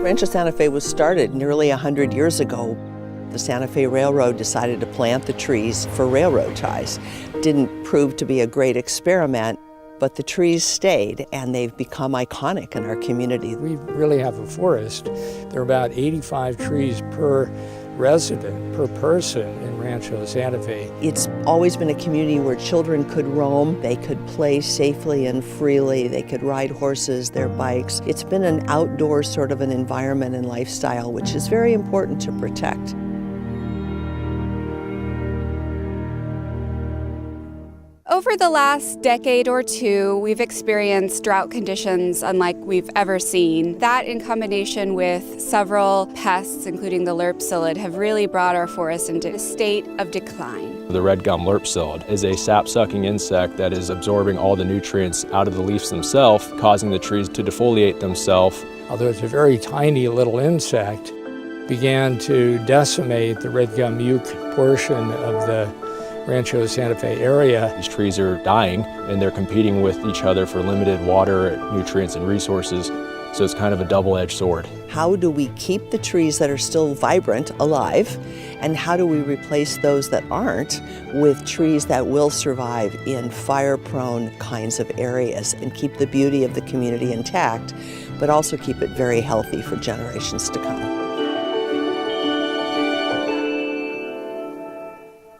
Rancho Santa Fe was started nearly 100 years ago. The Santa Fe Railroad decided to plant the trees for railroad ties. Didn't prove to be a great experiment, but the trees stayed and they've become iconic in our community. We really have a forest. There are about 85 trees per resident, per person in Rancho Santa Fe. It's always been a community where children could roam, they could play safely and freely, they could ride horses, their bikes. It's been an outdoor sort of an environment and lifestyle, which is very important to protect. Over the last decade or two, we've experienced drought conditions unlike we've ever seen. That, in combination with several pests, including the lerp psyllid, have really brought our forest into a state of decline. The red gum lerp psyllid is a sap-sucking insect that is absorbing all the nutrients out of the leaves themselves, causing the trees to defoliate themselves. Although it's a very tiny little insect, began to decimate the red gum uke portion of the Rancho Santa Fe area. These trees are dying and they're competing with each other for limited water, nutrients, and resources. So it's kind of a double-edged sword. How do we keep the trees that are still vibrant alive? And how do we replace those that aren't with trees that will survive in fire-prone kinds of areas and keep the beauty of the community intact, but also keep it very healthy for generations to come?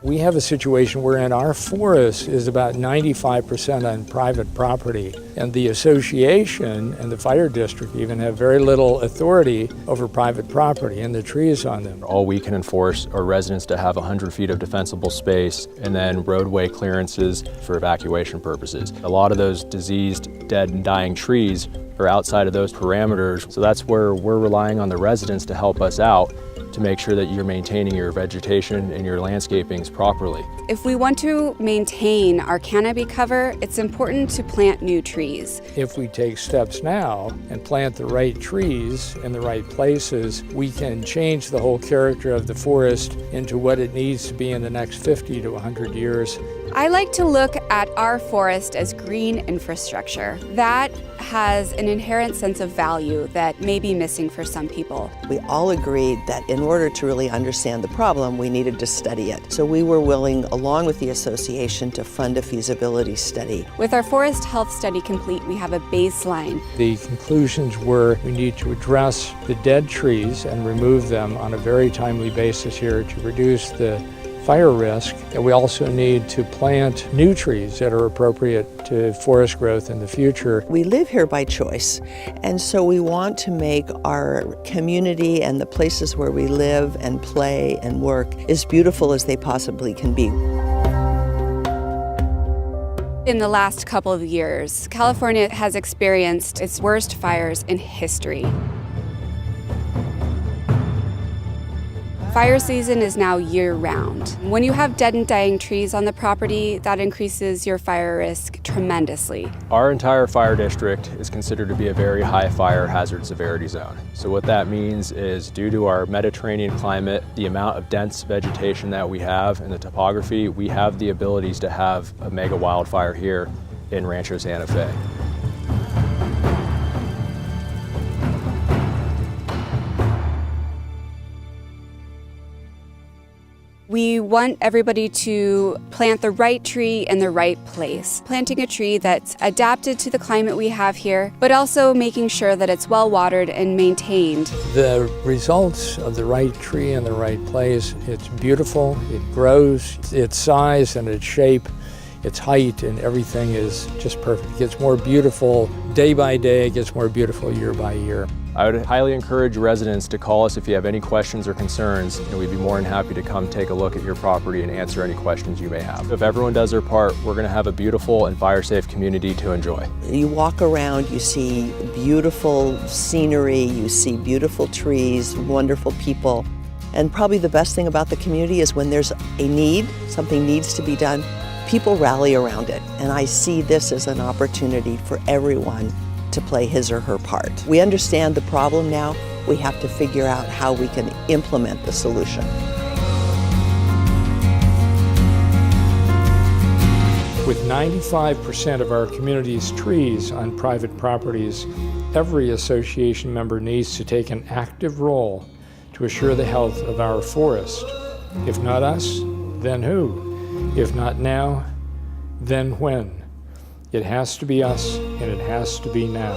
We have a situation wherein our forest is about 95% on private property, and the association and the fire district even have very little authority over private property and the trees on them. All we can enforce are residents to have 100 feet of defensible space and then roadway clearances for evacuation purposes. A lot of those diseased, dead, and dying trees are outside of those parameters, so that's where we're relying on the residents to help us out to make sure that you're maintaining your vegetation and your landscapings properly. If we want to maintain our canopy cover, it's important to plant new trees. If we take steps now and plant the right trees in the right places, we can change the whole character of the forest into what it needs to be in the next 50 to 100 years. I like to look at our forest as green infrastructure. That has an inherent sense of value that may be missing for some people. We all agreed that in order to really understand the problem, we needed to study it. So we were willing, along with the association, to fund a feasibility study. With our forest health study complete, we have a baseline. The conclusions were we need to address the dead trees and remove them on a very timely basis here to reduce the fire risk, and we also need to plant new trees that are appropriate to forest growth in the future. We live here by choice, and so we want to make our community and the places where we live and play and work as beautiful as they possibly can be. In the last couple of years, California has experienced its worst fires in history. Fire season is now year-round. When you have dead and dying trees on the property, that increases your fire risk tremendously. Our entire fire district is considered to be a very high fire hazard severity zone. So what that means is, due to our Mediterranean climate, the amount of dense vegetation that we have, and the topography, we have the abilities to have a mega wildfire here in Rancho Santa Fe. We want everybody to plant the right tree in the right place. Planting a tree that's adapted to the climate we have here, but also making sure that it's well watered and maintained. The results of the right tree in the right place, it's beautiful, it grows, its size and its shape, its height and everything is just perfect. It gets more beautiful day by day, it gets more beautiful year by year. I would highly encourage residents to call us if you have any questions or concerns, and we'd be more than happy to come take a look at your property and answer any questions you may have. If everyone does their part, we're going to have a beautiful and fire-safe community to enjoy. You walk around, you see beautiful scenery, you see beautiful trees, wonderful people. And probably the best thing about the community is when there's a need, something needs to be done, people rally around it. And I see this as an opportunity for everyone to play his or her part. We understand the problem now. We have to figure out how we can implement the solution. With 95% of our community's trees on private properties, every association member needs to take an active role to assure the health of our forest. If not us, then who? If not now, then when? It has to be us, and it has to be now.